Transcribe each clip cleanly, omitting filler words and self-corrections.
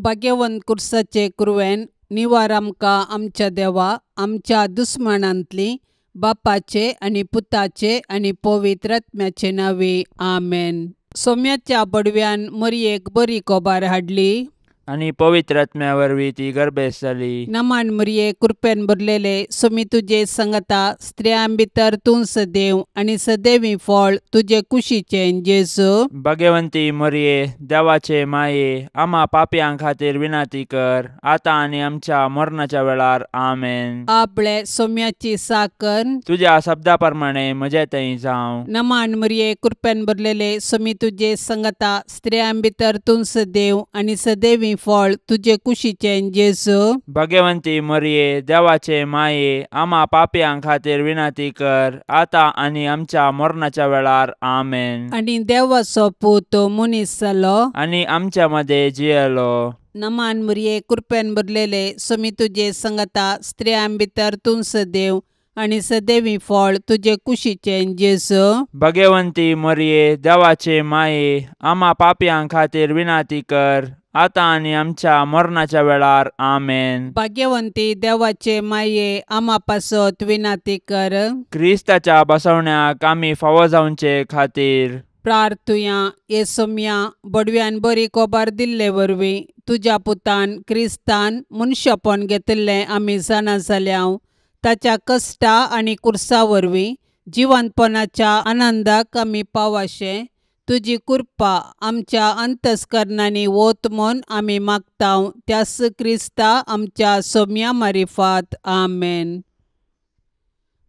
भाग्यवंत कुर्साचे कुरवेन निवार आमकां आमच्या देवा आमच्या दुस्मनांतली बापाचे आनी पुताचे आनी पवित्र आत्म्याचे नावे आमेन। सोम्याच्या बडव्यान मरयेक बरी कोबार हाडली आणि पवित्र आत्म्या वरवीं ती गर्भेस जाली। नमान मरये कृपेन भरलेले सोमी तुजे संगता स्त्रियां भितर तूं सदैव आनी सदैवी फळ तुजे कुशीचे जेजू। भाग्यवंती मरिये देवाचे माये आम्हा पापयां खातीर विनाती कर आता आनी आमच्या मरणाच्या वेळार आमेन। आपले सोम्याची साकर तुझ्या शब्दा प्रमाणे म्हजे थंय जावं। नमान मरये कृपेन भरलेले सोमी तुजे संगता स्त्रियां भितर तूं सदैव आनी सदैवी फळ तुजे कुशीचे जेजू। भाग्यवंती मरिये देवाचे माये आम्हा पापयां खातीर विनाती कर आता आनी आमच्या मरणाच्या वेळार आमेन। आनी देवाचो पूत मनीस जालो आनी आमच्या मध्ये जियेलो। नमान मरये कृपेन भरलेले सोमी तुजे संगता स्त्रियां भितर तूं सदैव आनी सदैवी फळ तुजे कुशीचे जेजू। भाग्यवंती मरिये देवाचे माये आम्हा पापयां खातीर विनाती कर आता आनी आमच्या मरणाच्या वेळार आमेन। भाग्यवंती देवाचे माये आम्हा पासत विनाती कर क्रिस्ताच्या बसवण्याक आमी फावो जावचे खातीर प्रार्थुया ये सोम्या बडव्यान बरी कोबार दिल्ले वरवीं तुज्या पुतान क्रिस्तान मनशापण घेतिल्लें आमी जाणा जाल्याव ताच्या कश्टा आनी कुर्सा वरवीं जिवंतपणाच्या आनंदाक आमी पावाशे तुजी कृपा आमच्या अंतस्करणांनी वोत म्हूण आमी मागताव त्यास क्रिस्ता आमच्या सोम्या मारिफात आमेन।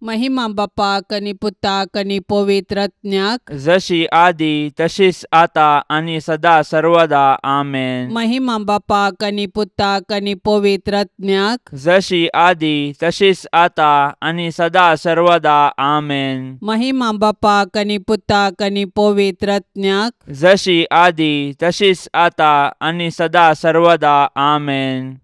महिमा बापाक आनी पुताक आनी पवित्र आत्म्याक जशी आदी तशीच आता आनी सदा सर्वदा आमेन। महिमा बापाक आनी पुताक आनी पवित्र आत्म्याक जशी आदी तशीच आता आनी सदा सर्वदा आमेन। महिमा बापाक आनी पुताक आनी पवित्र आत्म्याक जशी आदी तशीच आता आनी सदा सर्वदा आमेन।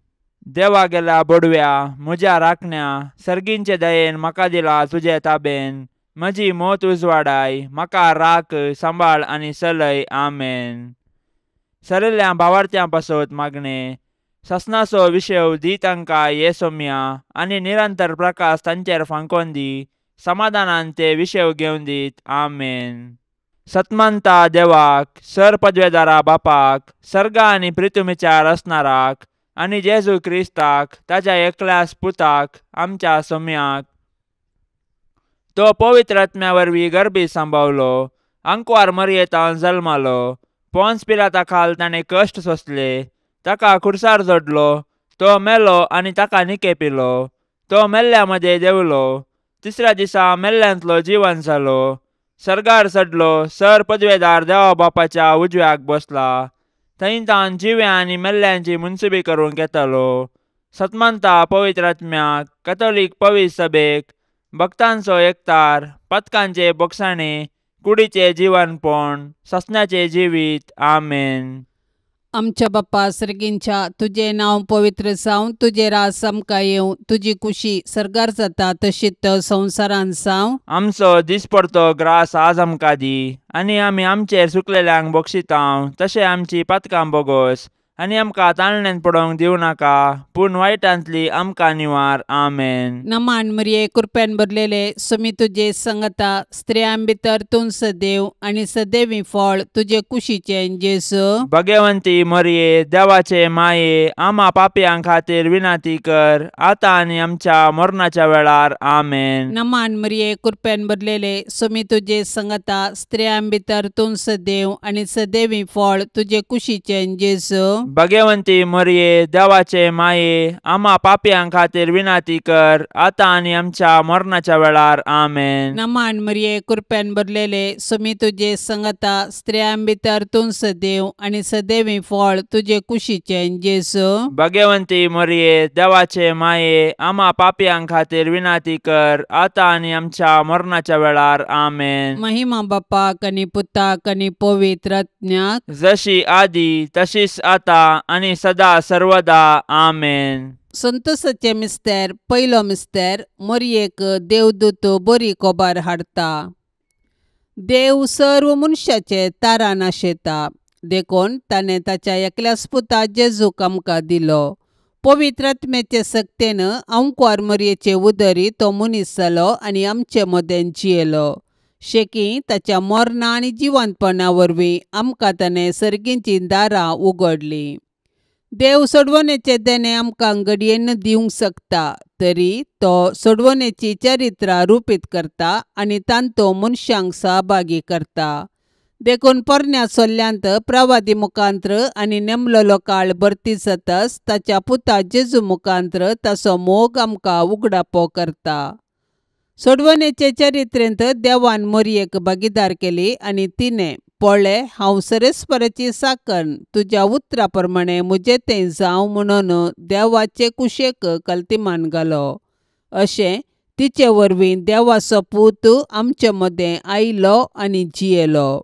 देवा गेल्या बडव्या म्हज्या राखण्या सर्गींचे दयेन म्हाका दिला तुजे ताबेन म्हजी मोत उजवाडाय म्हाका राख सांबाळ आनी चलय आमेन। सरिल्ल्या भावार्थ्यां पासत मागणे ससनाचो विशेव दी तांकां ये सोम्या आनी निरंतर प्रकाश तांचेर फांकोन दी समाधानान ते विशेव घेवन दीत आमेन। सतमंता देवाक सर पदवेदारा बापाक सर्गा आनी पृथ्वीचार असणाराक आनी जेजू क्रिस्ताक ताच्या एकल्याच पुताक आमच्या सोम्याक तो पवित्र आत्म्या वरवीं गर्भी सांबावलो अंकवार मरयेतान जल्मालो पोंस पिलाता खाल ताणें कश्ट सोंसले ताका खुर्सार जोडलो तो मेलो आनी ताका निकेपिलो तो मेल्ल्या मध्ये देवलो तिसऱ्या दिसा मेल्ल्यांतलो जिवन जालो सर्गार चडलो सर पदवेदार देवा बापाच्या उजव्याक बसला थंय तान जिव्या आनी मेल्ल्यांची मुनसुबी करूंक येतलो। सतमंता पवित्र आत्म्याक कॅथोलीक पवित्र सभेक भक्तांचो एकतार पथकांचे बोगसाणे कुडीचे जिवनपण ससण्याचे जिवीत आमेन। आमच्या बापा सर्गींच्या तुझे नाव पवित्र जावं तुझे रास आमकां येवं तुजी कुशी सर्गार जाता तशीच संवसारान जावं। आमचो दिसपडतो ग्रास आज आमकां दी आनी आमी आमचेर सुकलेल्यांक बक्षितांव तशें आमची पातकां बोगोस आनी आमकां ताळणेन पडोवंक दिवं नाका पूण वायटांतली आमकां निवार आमेन। नमान मरये कृपेन भरलेले सोमी तुजे संगता स्त्रियां भितर तूं सदैव आनी सदैवी फळ तुजे कुशीचे जेजू। भाग्यवंती मरिये देवाचे माये आम्हा पापयां खातीर विनाती कर आता आनी आमच्या मरणाच्या वेळार आमेन। नमान मरये कृपेन भरलेले सोमी तुजे संगता स्त्रियां भितर तूं सदैव आनी सदैवी फळ तुजे कुशीचे जेजू। भाग्यवंती मरिये देवाचे माये आम्हा पापयां खातीर विनाती कर आता आनी आमच्या मरणाच्या वेळार आमेन। नमान मरये कृपेन भरलेले सोमी तुजे संगता स्त्रियां भितर तूं सदैव आनी सदैवी फळ तुजे कुशीचे जेजू। भाग्यवंती मरिये देवाचे माये आम्हा पापयां खातीर विनाती कर आता आनी आमच्या मरणाच्या वेळार आमेन। महिमा बापाक आनी पुताक आनी पवित्र आत्म्याक जशी आदी तशीच आता आनी सदा सर्वदा आमेन। संतोसाचे मिस्तेर पयलो मिस्तेर मरयेक देवदूत बरी कोबार हाडटा। देव सर्व मनशाचे तारा नाशेता देखून ताणें ताच्या एकल्याच पुता जेजूक आमकां दिलो. पवित्र आत्म्याचे सक्तेन अंकुर मरयेचे उदरी तो मनीस जालो आनी आमचे मदें जियेलो. शेकी ताच्या मरणा आनी जिवंतपणा वरवीं आमकां ताणें सर्गींची दारां उगडलीं. देव सोडवणेचे देणे आमकां घडयेन दिवंक शकता, तरी तो सोडवणेची चरित्रां रुपीत करता आनी तांतू मनशांक सहभागी करता. देखून पोरण्या सोल्ल्यांत प्रवादी मुखांत्र आनी नेमलेलो काळ भरती जाताच ताच्या पुता जेजू मुखांत्र ताचो मोग आमकां उगडापो करता. सोडवणेचे चरित्रेंत देवान मरयेक भागीदार केली आनी तिणें पळय, हांव सरेस्पराची साकण तुज्या उतरा प्रमाणें म्हजे तें जावं म्हणून देवाचे कुशेक कल्तिमान घालो. अशें तिचे वरवीं देवाचो पूत आमचे मदें आयलो आनी जियेलो.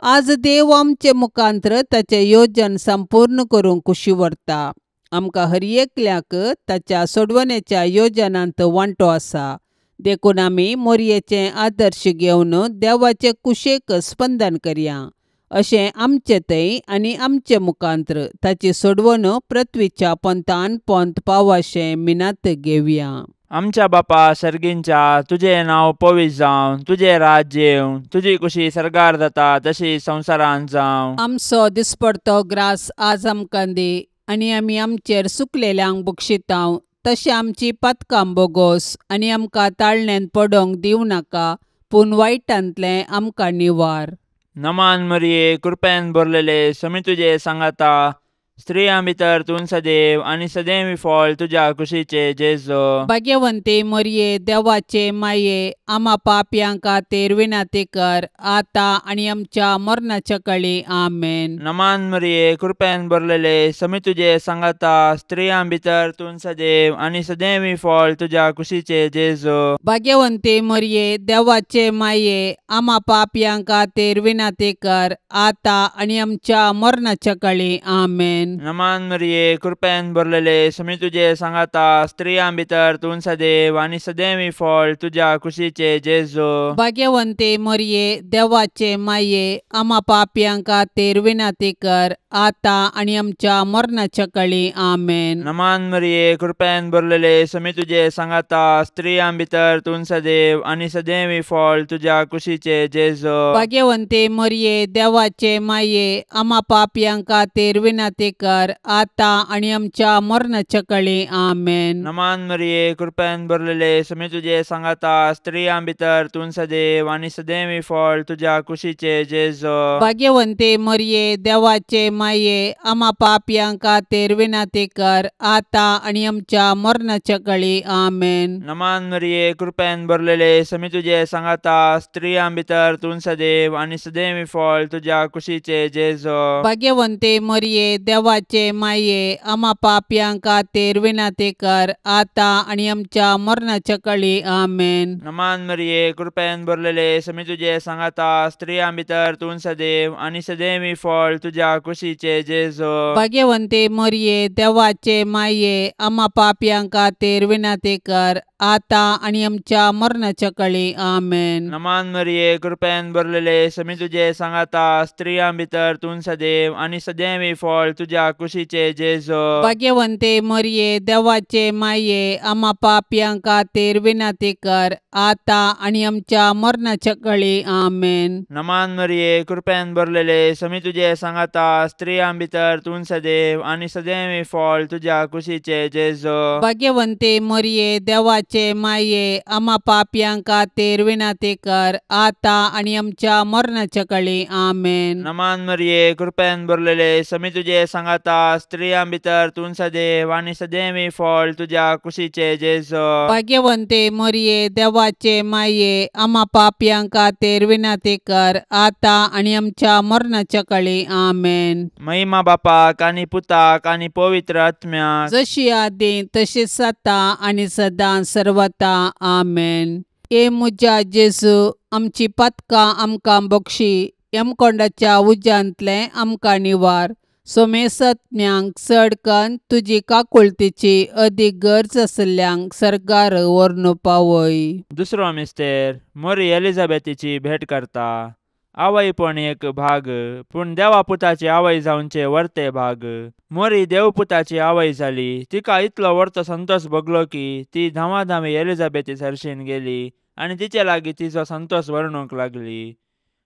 आज देव आमचे मुखांत्र ताचें योजन संपूर्ण करूंक कुशी व्हरता. आमकां हर एकल्याक ताच्या सोडवणेच्या योजनांत वांटो आसा. देखून आमी मरयेचे आदर्श घेवन देवाचे कुशेक स्पंदन करया. अशें आमचे थंय आनी आमचे मुखांत्र ताची सोडवण पृथ्वीच्या पंतान पंत पावशें मिनात घेवया. आमच्या बापा सर्गींच्या, तुजें नांव पवित्र जावं, तुजें राज्य येवं, तुजी कुशी सरकार जाता तशी संवसारांत जावं. आमचो दिसपडतो ग्रास आज आमकां दी, आनी आमी आमचेर चुकलेल्यांक बक्षितांव, तशें आमची पातकां बोगोस आनी आमकां ताळण्यांत पडोवंक दिवं नाका, पूण वायटांतलें आमकां निवार. नमान मरिये, कृपेन भरलेले, समी तुजे सांगाता, स्त्रियां भितर तूं सदैव आनी सदैवी फळ तुज्या कुशीचे जेजो. भाग्यवंते मरये, देवाचे माये, आम्हा पापयांक खातीर विनंती कर, आतां आनी आमच्या मरणाच्या काळी. आमेन. नमान मरिये, कृपेन भरलेले, समी तुजे सांगाता, स्त्रियां भितर तूं सदैव आनी सदैवी फळ तुज्या कुशीचे जेजो. भाग्यवंते मरये, देवाचे माये, आम्हा पापयांक खातीर विनंती कर, आतां आनी आमच्या मरणाच्या काळी. आमेन. नमान मरिये, कृपेन भरलेले, समी तुजे सांगाता, स्त्रियां भितर तूं सदैव आनी सदैवी फळ तुज्या कुशीचे जेजो. भाग्यवंते मरये, देवाचे माये, आम्हा पापयांक खातीर विनंती कर, आतां आनी आमच्या मरणाच्या काळी. आमेन. नमान मरिये, कृपेन भरलेले, समी तुजे सांगाता, स्त्रियां भितर तूं सदैव आनी सदैवी फळ तुज्या कुशीचे जेजो. भाग्यवंते मरये, देवाचे माये, आम्हा पापयांक खातीर विनंती कर, आतां आनी आमच्या मरणाच्या काळी. आमेन. नमान मरिये, कृपेन भरलेले, समी तुजे सांगाता, स्त्रियां भितर तूं सदैव आनी सदैवी फळ तुज्या कुशीचे जेजो. भाग्यवंते मरये, देवाचे माये, आम्हा पापयांक खातीर विनंती कर, आतां आनी आमच्या मरणाच्या काळी. आमेन. नमान मरिये, कृपेन भरलेले, समी तुजे सांगाता, स्त्रियां भितर तूं सदैव आनी सदैवी फळ तुज्या कुशीचे जेजो. भाग्यवंते मरये, देवाचे माये, आम्हा पापयांक खातीर विनंती कर, आतां आनी आमच्या मरणाच्या काळी. आमेन. नमान मरिये, कृपेन भरलेले, समी तुजे सांगाता, स्त्रियां भितर तूं सदैव आनी सदैवी फळ तुज्या कुशीचे जेजो. भाग्यवंते मरये, देवाचे माये, आम्हा पापयांक खातीर विनंती कर, आतां आनी आमच्या मरणाच्या काळी. आमेन. नमान मरिये, कृपेन भरलेले, समी तुजे सांगाता, स्त्रियां भितर तूं सदैव आनी सदैवी फळ तुज्या कुशीचे जेजो. भाग्यवंते मरये, देवाचे माये, आम्हा पापयांक खातीर विनंती कर, आतां आनी आमच्या मरणाच्या काळी. आमेन. नमान मरिये, कृपेन भरलेले, समी तुजे सांगाता, स्त्रियां भितर तूं सदैव आनी सदैवी फळ तुज्या कुशीचे जेजो. भाग्यवंते मरये, देवाचे माये, आम्हा पापयांक खातीर विनंती कर, आतां आनी आमच्या मरणाच्या काळी. आमेन. नमान मरिये, कृपेन भरलेले, समी तुजे सांगाता, स्त्रियां भितर तूं सदैव आनी सदैवी फळ तुज्या कुशीचे जेजो. भाग्यवंते मरये, देवाचे माये, आम्हा पापयांक खातीर विनंती कर, आतां आनी आमच्या मरणाच्या काळी. आमेन. महिमा बापाक आनी पुताक आनी पवित्र आत्म्याक, जशी आदी तशीच आता आनी सदां सर्वता. आमेन. ए म्हज्या जेजू, आमची पातकां आमकां बक्षी, यमकोंडाच्या उज्यांतले आमकां निवार. सोमेसत्न्यांक चड कन्न तुजी काकुळतीची अदीक गरज आसल्यांक सर्गार व्हरून पावय. दुसरो मिस्तेर, मरी एलिझाबेथीची भेट करता. आवयपण एक भाग, पूण देवा पुताची आवय जावनचे वर्ते भाग. मोरी देवपुताची आवय जाली, तिका इतलो वर्तो संतोष भोगलो की ती धामाधामी एलिझाबेथी सरशीन गेली आणि तिचे लागीं तिचो संतोष वर्णूंक लागली.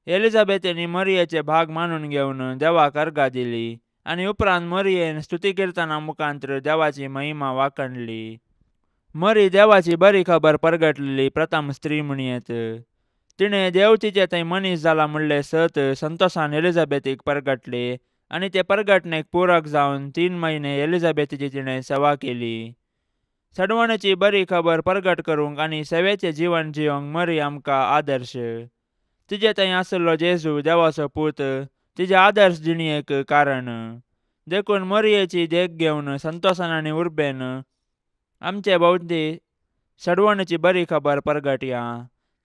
एलिझाबेथीने मरियेचे भाग मानून घेवन देवाक अर्घा दिली आणि उपरांत मरियेन स्तुती किर्तना मुखांतर देवाची महिमा वाखणली. मरी देवाची बरी खबर परगटलेली प्रथम स्त्री म्हणयेत. तिणे देव तिचे थंय मनीस जाला म्हणले सत संतोषान एलिझाबेथीक परगटले आणि ते परगटणेक पूरक जावन 3 महिने एलिझाबेथीची तिणे सेवा केली. सडवणेची बरी खबर परगट करूंक आणि सेवेचे जीवन जिवंक मरी आमकां आदर्श. तिचे थंय आसलो जेजू देवाचो पूत तिचे आदर्श जिणेक कारण. देखून मरियेची देख घेवन संतोषान आनी उर्बेन आमचे भोवती सडवणेची बरी खबर परगटया.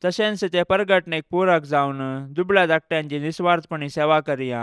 तशेंच ते परगटणेक पूरक जावन दुबळ्या धाकट्यांची निस्वार्थपणी सेवा करया.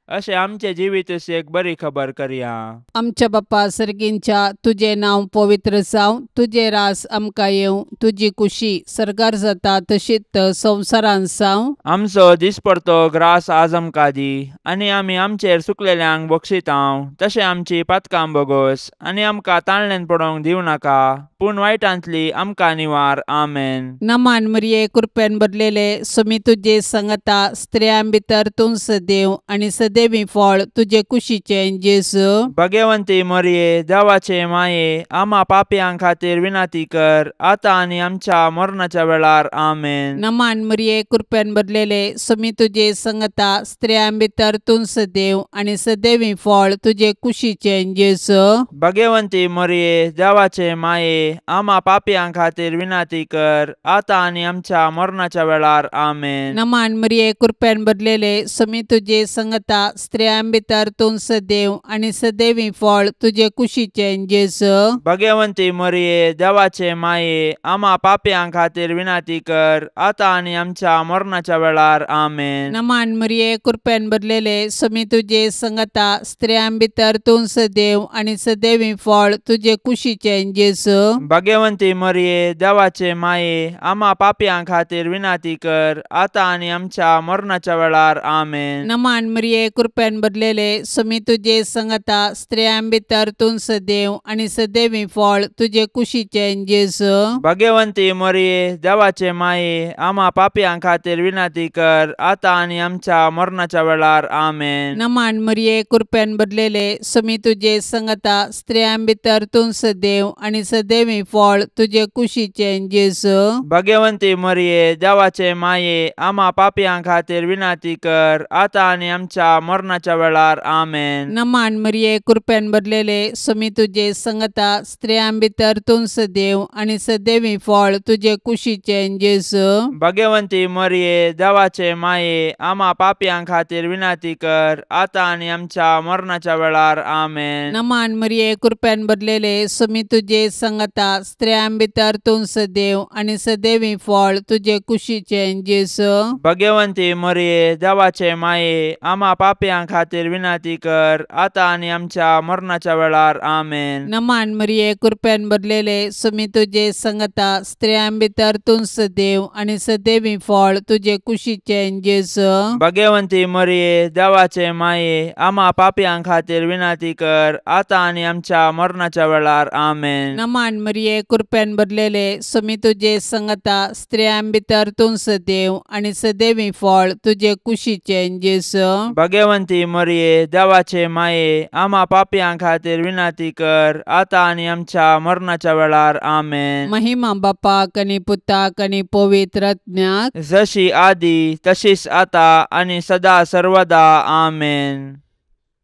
अशें आमचे जिवीत एक बरी खबर करया. आमच्या बाप्पा सर्गींच्या तुझे नाव पवित्र जावं, तुझे रास आमकां येवं, तुझी कुशी सरकार जाता तशीच संवसारांत जावं. आमचो दिसपडतो ग्रास आज आमकां दी आनी आमी आमचेर चुकलेल्यांक बक्षितांव. तशें आमची पातकां बोगोस आनी आमकां ताळणेन पडोवंक दिवं नाका, पूण वायटांतली आमकां निवार. आमेन. नमान मरिये कृपेन भरलेले समी तुझे संगता स्त्रियां भितर तूं सदैव आणि सदैवी फळ तुझे कुशीचे जेजू. भगवंती मरिये देवाचे माये आम्हा पापयां खातीर विनाती कर, आता आनी आमच्या मरणाच्या वेळार. आमेन. नमान मरिये कृपेन भरलेले समी तुझे संगता स्त्रियां भितर तूं सदैव आणि सदैवी फळ तुझे कुशीचे जेजू. भगवंती मरिये देवाचे माये आम्हा पापयां खातीर विनाती कर, आता आनी आमच्या मरणाच्या वेळार. आमेन. नमान मरिये कृपेन भरलेले समी तुझे संगता स्त्रियां भितर तूं सदैव आणि सदैवी फळ तुझे कुशीचे जेजू. भगवंती मरिये देवाचे माये आम्हा पापयां खातीर विनाती कर, आता आनी आमच्या मरणाच्या वेळार. आमेन. नमान मरिये कृपेन भरलेले समी तुझे संगता स्त्रियां भितर तूं सदैव आणि सदैवी फळ तुझे कुशीचे जेजू. भगवंती मरिये देवाचे माये आम्हा पापयां खातीर विनाती कर, आता आनी आमच्या मरणाच्या वेळार. आमेन. नमान मरिये कृपेन भरलेले समी तुझे संगता स्त्रियां भितर तूं सदैव आणि सदैवी फळ तुझे कुशीचे जेजू. भगवंती मरिये देवाचे माये आम्हा पापयां खातीर विनाती कर, आता आनी आमच्या मरणाच्या वेळार. आमेन. नमान मरिये कृपेन भरलेले समी तुझे संगता स्त्रियां भितर तूं सदैव आणि सदैवी फळ तुझे कुशीचे जेजू. भगवंती मरिये देवाचे माये आम्हा पापयां खातीर विनाती कर, आता आनी आमच्या मरणाच्या वेळार. आमेन. नमान मरिये कृपेन भरलेले समी तुझे संगता स्त्रियां भितर तूं सदैव आणि सदैवी फळ तुझे कुशीचे जेजू. भगवंती मरिये देवाचे माये आम्हा पापयां खातीर विनाती कर, आता आनी आमच्या मरणाच्या वेळार. आमेन. नमान मरिये कृपेन भरलेले समी तुझे संगता स्त्रियां भितर तूं सदैव आणि सदैवी फळ तुझे कुशीचे जेजू. भगवंती मरिये देवाचे माये आम्हा पापयां खातीर विनाती कर, आता आनी आमच्या मरणाच्या वेळार. आमेन. नमान मरिये कृपेन भरलेले समी तुझे संगता स्त्रियां भितर तूं सदैव आणि सदैवी फळ तुझे कुशीचे जेजू. भगवंती मरिये देवाचे माये आम्हा पापयां खातीर विनाती कर, आता आनी आमच्या मरणाच्या वेळार. आमेन. नमान मरिये कृपेन भरलेले समी तुझे संगता स्त्रियां भितर तूं सदैव आणि सदैवी फळ तुझे कुशीचे जेजू. भगवंती मरिये देवाचे माये आम्हा पापयां खातीर विनाती कर, आता आनी आमच्या मरणाच्या वेळार. आमेन. महिमा बापाक आणि पुताक आणि पवित्र आत्म्याक, जशी आदी तशीच आता आणि सदा सर्वदा. आमेन.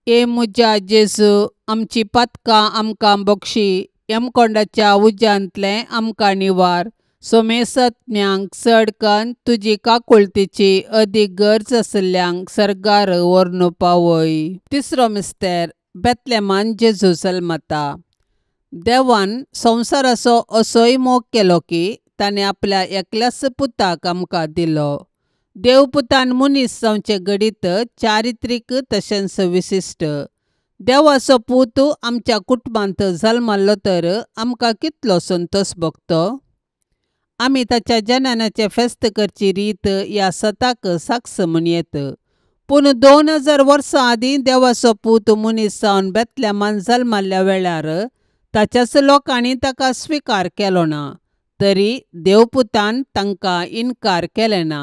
ए मुजा जेजू, आमची पातकां आमकां बक्षी, यमकोंडाच्या उज्यांतले आमकां निवार. सोमेसत्म्यांक चडकन तुजी काकुळतीची अदीक गरज आसल्यांक सरकार व्हरून पावय. तिसरो मिस्तेर बेतलेमान जेजू जल्मता. देवान संवसाराचो असोय मोग केलो की ताणें आपल्या एकल्याच पुताक आमकां दिलो. देवपुतान मनीस जावचे घडीत चारित्रीक तशेंच विशिश्ट. देवाचो पूत आमच्या कुटुंबांत जल्मलो तर आमकां कितलो संतोश भोगतो. आमी ताच्या जननाचे फेस्त करची रीत ह्या सताक साक्ष म्हूण येत. पूण 2000 वर्सां आदीं देवाचो पूत मनीस जावन बेतलेमान जल्माल्या वेळार ताच्याच लोकांनी ताका स्विकार केलो ना. तरी देवपुतान तांकां इन्कार केलें ना.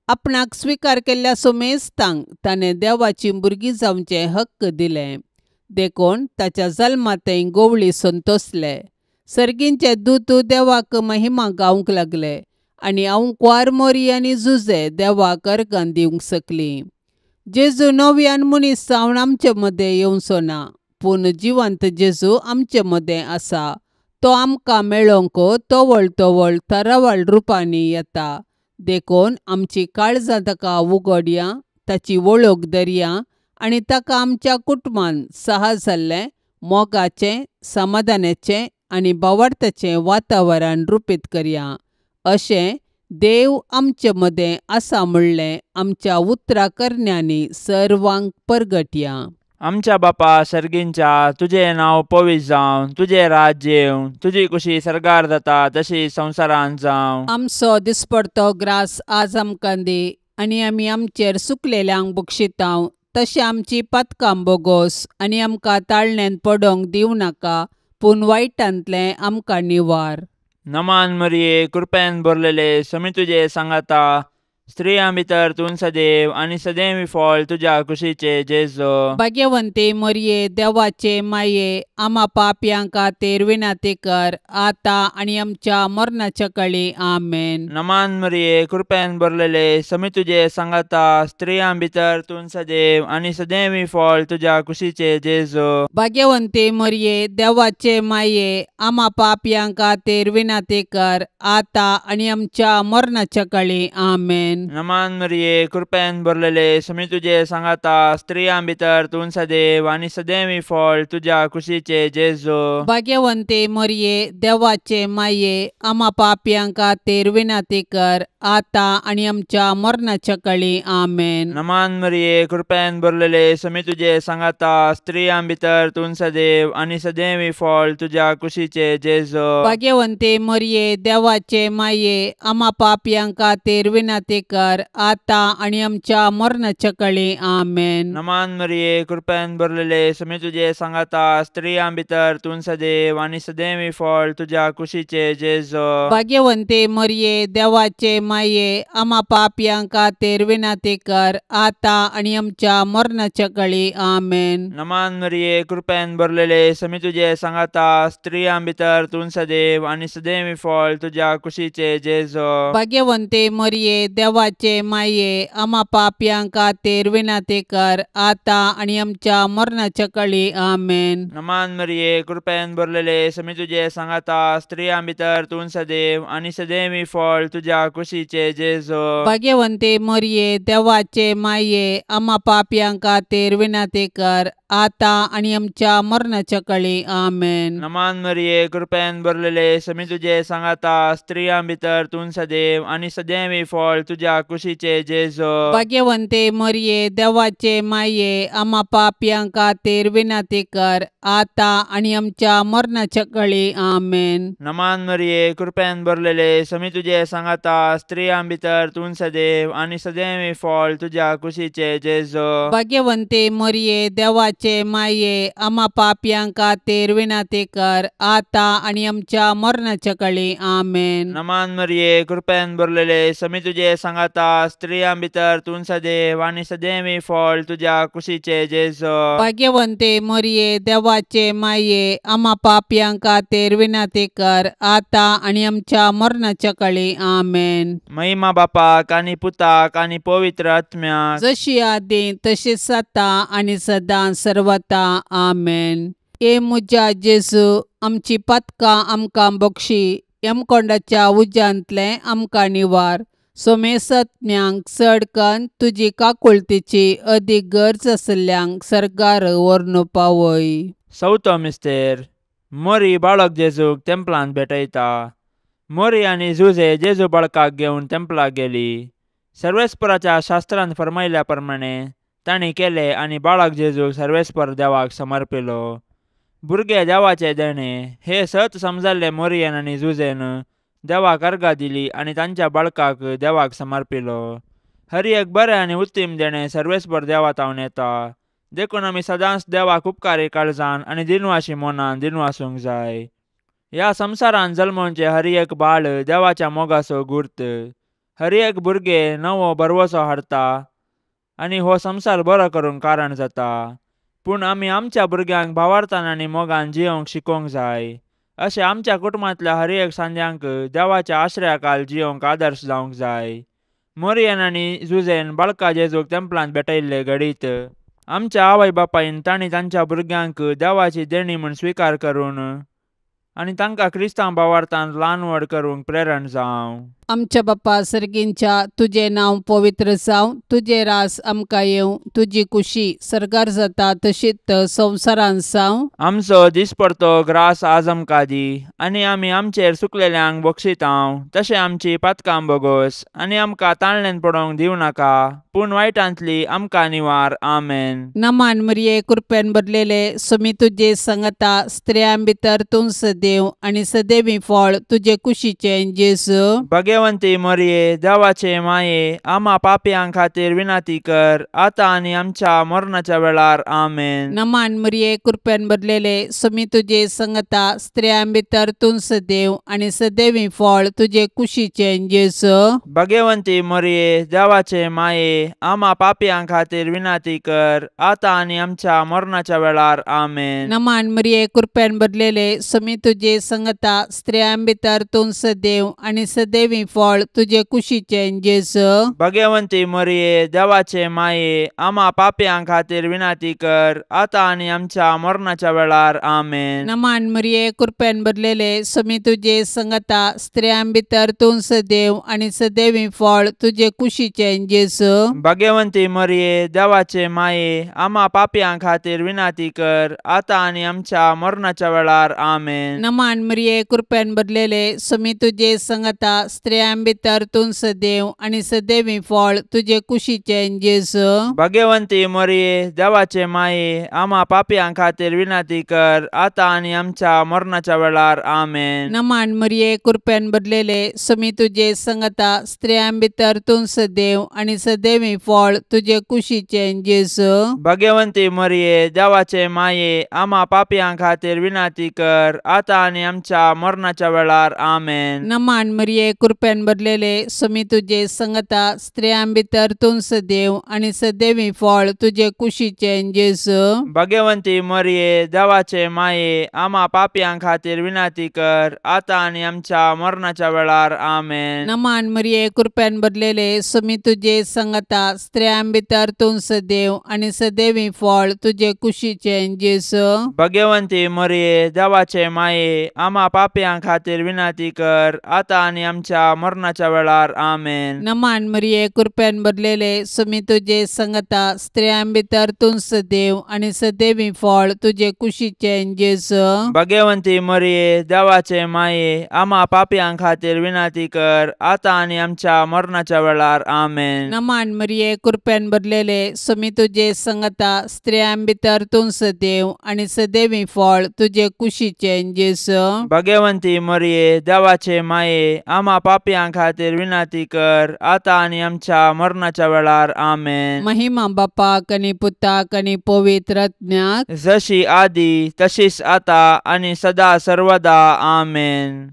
आपणाक स्विकार केल्ल्या सोमेस्तांक ताणें देवाची भुरगीं जावचे हक्क दिले. देखून ताच्या जल्मातय गोवळी संतोसले. सर्गींचे दूत देवाक महिमा गावंक लागले आनी हांव क्वार मोरी आनी जुजे देवाक अर्गां दिवंक सकली. जेजू नव्यान मनीस जावन आमचे मदें येवचो ना, पूण जिवंत जेजू आमचे मदें आसा. तो आमकां मेळोवंक तोवळ तोवळ तरावळ रुपांनी येता. देखून आमची काळजां ताका उगडया, ताची वळख धरया आनी ताका आमच्या कुटुंबान साहस जाल्लें, मोगाचें, समाधानाचें आनी भावार्थाचें वातावरण रुपीत करया. अशें देव आमचे मदें आसा म्हणलें आमच्या उतराकरण्यांनी सर्वांक परगटया. आमच्या बापा सर्गींच्या, तुजें नांव पवित्र जावं, तुजें राज्य येवं, तुजी कुशी सरगार जाता तशी संवसारांत जावं. आमचो दिसपडतो ग्रास आज आमकां दी, आनी आमी आमचेर सुकलेल्यांक बक्षितांव, तशें आमची पातकां बोगोस आनी आमकां ताळण्यांत पडोवंक दिवं नाका, पूण वायटांतलें आमकां निवार. नमान मरिये, कृपेन भरलेले, समी तुजे सांगाता, स्त्रियां भितर तूं सदैव आनी सदैव फळ तुज्या कुशीचे जेजो. भाग्यवंते मरिये, देवाचे माये, आमा पापयांक खातीर विनाती कर, आतां आनी आमच्या मरणाच्या काळी आमेन. नमान मरिये, कृपेन भरलेले, समी तुजे सांगाता, स्त्रियां भितर तूं सदैव आनी सदैव फळ तुज्या कुशीचे जेजो. भाग्यवंते मरिये, देवाचे माये, आमा पापयांक खातीर विनाती कर, आतां आनी आमच्या मरणाच्या काळी आमेन. नमान मरिये, कृपेन भरलेले, समी तुजे सांगाता, स्त्रियां भितर तूं सदैव आनी सदैव फळ तुज्या कुशीचे जेजो. भाग्यवंते मरिये, देवाचे माये, आमा पापयांक खातीर विनाती कर, आतां आनी आमच्या मरणाच्या काळी आमेन. नमान मरिये, कृपेन भरलेले, समी तुजे सांगाता, स्त्रियां भितर तूं सदैव आनी सदैव फळ तुज्या कुशीचे जेजो. भाग्यवंते मरिये, देवाचे माये, आमा पापयांक खातीर विनाती कर, आतां आनी आमच्या मरणाच्या काळी आमेन. नमान मरिये, कृपेन भरलेले, समी तुजे सांगाता, स्त्रियां भितर तूं सदैव आनी सदैव फळ तुज्या कुशीचे जेजो. भाग्यवंते मरिये, देवाचे माये, आमा पापयांक खातीर विनाती कर, आतां आनी आमच्या मरणाच्या काळी आमेन. नमान मरिये, कृपेन भरलेले, समी तुजे सांगाता, स्त्रियां भितर तूं सदैव आनी सदैव फळ तुज्या कुशीचे जेजो. भाग्यवंते मरिये, देवाचे माये, आमा पापयांक खातीर विनाती कर, आतां आनी आमच्या मरणाच्या काळी आमेन. नमान मरिये, कृपेन भरलेले, समी तुजे सांगाता, स्त्रियां भितर तूं सदैव आनी सदैव फळ तुज्या कुशीचे जेजो. भाग्यवंते मरिये, देवाचे माये, आमा पापयांक खातीर विनाती कर, आतां आनी आमच्या मरणाच्या काळी आमेन. नमान मरिये, कृपेन भरलेले, समी तुजे सांगाता, स्त्रियां भितर तूं सदैव आनी सदैव फळ तुज्या कुशीचे जेजो. भाग्यवंते मरिये, देवाचे माये, आमा पापयांक खातीर विनाती कर, आतां आनी आमच्या मरणाच्या काळी आमेन. नमान मरिये, कृपेन भरलेले, समी तुजे सांगाता, स्त्रियां भितर तूं सदैव आनी सदैव फळ तुज्या कुशीचे जेजो. भाग्यवंते मरिये, देवाचे माये, आमा पापयांक खातीर विनाती कर, आतां आनी आमच्या मरणाच्या काळी आमेन. नमान मरिये, कृपेन भरलेले, समी तुजे सांगाता, स्त्रियां भितर तूं सदैव आनी सदैव फळ तुज्या कुशीचे जेजो. भाग्यवंते मरिये, देवाचे माये, आमा पापयांक खातीर विनाती कर, आतां आनी आमच्या मरणाच्या काळी आमेन. महिमा बापाक आनी पुताक आनी पवित्र आत्म्याक, जशी आदी तशीच आता आनी सदां सर्वता आमेन. ए मुजा जेजू, आमची पातकां आमकां बक्षी, यमकोंडाच्या उज्यांतलें आमकां निवार. सोमेसत्म्यांक चडकन तुजी काकुळतीची अदीक गरज आसल्ल्यांक सरकार व्हरून पावय. चवथो मिस्तेर, मोरी बाळक जेजूक तेंपलांत भेटयता. मोरी आनी जुजे जेजू बाळकाक घेवन तेंपलाक गेली. सर्वेस्पराच्या शास्त्रांत फरमायल्या प्रमाणे तांणी केलें आनी बाळक जेजूक सर्वेस्पर देवाक समर्पिलो. भुरगे देवाचे देणे हे सत समजाल्ले मोरयेन आनी जुजेन देवाक अर्घा दिली आणि तांच्या बाळकाक देवाक समर्पिलो. हर एक बरें आनी उत्तीम देणें सर्वेस्पर देवा तावन येता. देखून आमी सदांच देवाक उपकारी काळजान आनी दिनवाशी मनान दिनवासूंक जाय. ह्या संवसारान जल्मोवचे हर एक बाळ देवाच्या मोगाचो गुर्त. हर एक भुरगे नवो बरवसो हाडटा आनी हो संवसार बरो करूंक कारण जाता. पूण आमी आमच्या भुरग्यांक भावार्थान आनी मोगान जियोंक शिकोवंक जाय. अशें आमच्या कुटुंबांतल्या हर एक सांद्यांक देवाच्या आश्रयाखाल जियोंक आदर्श जावंक जाय. मोरयेन आनी जुजेन बाळका जेजूक तेंपलांत भेटयल्ले घडीत आमच्या आवय बापायन तांणी तांच्या भुरग्यांक देवाची देणी म्हूण स्विकार करून आनी तांकां क्रिस्तांव भावार्थान ल्हान व्हड करूंक प्रेरण जावं. आमच्या बाप्पा सर्गींच्या तुझे नांव पवित्र जावं, तुझे रास आमकां येवं, तुजी कुशी सर्गार जाता तशीच संवसारान जावं. आमचो दिसपडतो ग्रास आज आमकां दी आनी आमी आमचेर सुकलेल्यांक बक्षितांव. तशें आमची पातकां बोगोस आनी आमकां ताळणेन पडोवंक दिवं नाका, पूण वायटांतली आमकां निवार. आमेन. नमान मरिये कृपेन भरलेले सुमी तुजे संगता स्त्रियां भितर तूं सदैव आनी सदैवी फळ तुजे कुशीचें जेजू. भाग्यवंती मरिये देवाचे माये आम्हा पापयां खातीर विनाती कर आता आनी आमच्या मरणाच्या वेळार. आमेन. नमान मरिये कृपेन भरलेले सुमी तुजे संगता स्त्रियां भितर तूं सदैव आनी सदैवी फळ तुजे कुशीचें जेजू. भाग्यवंती मरिये देवाचे माये आम्हा पापयां खातीर विनाती कर आता आनी आमच्या मरणाच्या वेळार. आमेन. नमान मरिये कृपेन भरलेले सुमी तुजे संगता स्त्रियां भितर तूं सदैव आनी सदैवी फळ तुजे कुशीचें जेजू. भाग्यवंती मरिये देवाचे माये आम्हा पापयां खातीर विनाती कर आता आनी आमच्या मरणाच्या वेळार. आमेन. नमान मरिये कृपेन भरलेले सुमी तुजे संगता स्त्रियां भितर तूं सदैव आनी सदैवी फळ तुजे कुशीचें जेजू. भाग्यवंती मरिये देवाचे माये आम्हा पापयां खातीर विनाती कर आता आनी आमच्या मरणाच्या वेळार. आमेन. नमान मरिये कृपेन भरलेले सुमी तुजे संगता स्त्रियां भितर तूं सदैव आनी सदैवी फळ तुजे कुशीचें जेजू. भाग्यवंती मरिये देवाचे माये आम्हा पापयां खातीर विनाती कर आता आनी आमच्या मरणाच्या वेळार. आमेन. नमान मरिये कृपेन भरलेले सुमी तुजे संगता स्त्रियां भितर तूं सदैव आनी सदैवी फळ तुजे कुशीचें जेजू. भाग्यवंती मरिये देवाचे माये आम्हा पापयां खातीर विनाती कर आता आनी आमच्या मरणाच्या वेळार. आमेन. नमान मरिये कृपेन भरलेले सुमी तुजे संगता स्त्रियां भितर तूं सदैव आनी सदैवी फळ तुजे कुशीचें जेजू. भाग्यवंती मरिये देवाचे माये आम्हा पापयां खातीर विनाती कर आता आनी आमच्या मरणाच्या वेळार. आमेन. नमान मरिये कृपेन भरलेले सुमी तुजे संगता स्त्रियां भितर तूं सदैव आनी सदैवी फळ तुजे कुशीचें जेजू. भाग्यवंती मरिये देवाचे माये आम्हा पापयां खातीर विनाती कर आता आनी आमच्या मरणाच्या वेळार. आमेन. नमान मरिये कृपेन भरलेले सुमी तुजे संगता स्त्रियां भितर तूं सदैव आनी सदैवी फळ तुजे कुशीचें जेजू. भाग्यवंती मरिये देवाचे माये आम्हा पापयां खातीर विनाती कर आता आनी आमच्या मरणाच्या वेळार. आमेन. नमान मरिये कृपेन भरलेले सुमी तुजे संगता स्त्रियां भितर तूं सदैव आनी सदैवी फळ तुजे कुशीचें जेजू. भाग्यवंती मरिये देवाचे माये आम्हा पापयां खातीर विनाती कर आता आनी आमच्या मरणाच्या वेळार. आमेन. महिमा बापाक आनी पुताक आनी पवित्र आत्म्याक जशी आदी तशीच आता आनी सदा सर्वदा. आमेन.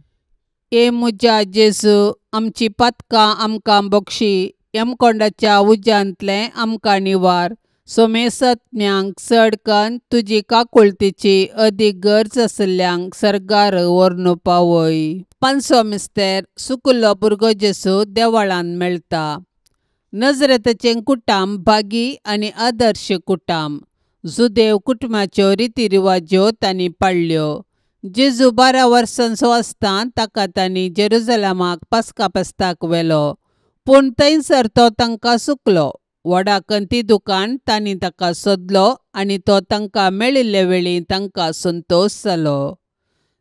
ए मुजा जेजू आमची पातकां आमकां बक्षी, यमकोंडाच्या उज्यांतले आमकां निवार. सोमेसत्म्यांक चडकन तुजी काकुळतीची अदीक गरज आसल्यांक सर्गार व्हरून पावय. पांचवो मिस्तेर सुकल्लो भुरगो जेजू देवळान मेळटा. नजरेतचें कुटाम भागी आनी आदर्श कुटाम. जुदेव कुटुंबाच्यो रितीरिवाज्यो तांणी पाळल्यो. जेजू 12 वर्सांचो आसतना ताका तांणी जेरुसलेमाक पास्का फेस्ताक व्हेलो, पूण थंयसर तो तांकां चुकलो. व्हडा कंती दुकान तांणी ताका सोदलो आनी तो तांकां मेळिल्ले वेळी तांकां संतोश जालो.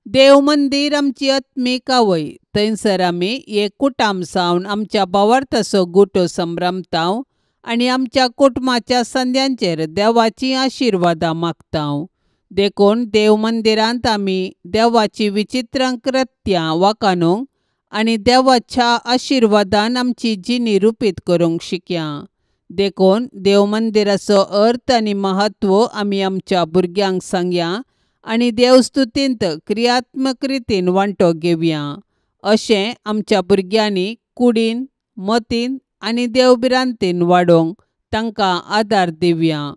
देव मंदीर आमची आत्मीक आवय, थंयसर आमी एक कुटाम जावन आमच्या भावार्थाचो गुटो संभ्रमतांव आनी आमच्या कुटुंबाच्या संद्यांचेर देवाची आशिर्वादां मागतांव. देखून देव मंदिरांत आमी देवाची विचित्र कृत्यां वाखाणूंक आणि देवाच्या आशिर्वादान आमची जिणी रुपीत करूंक शिकया. देखून देव मंदिराचो अर्थ आनी महत्व आमी आमच्या भुरग्यांक सांगया आनी देवस्तुतींत क्रियात्मक रितीन वांटो घेवया. अशें आमच्या भुरग्यांनी कुडीन, मतीन आनी देवबिरांतीन वाडोवंक तांकां आदार दिवया.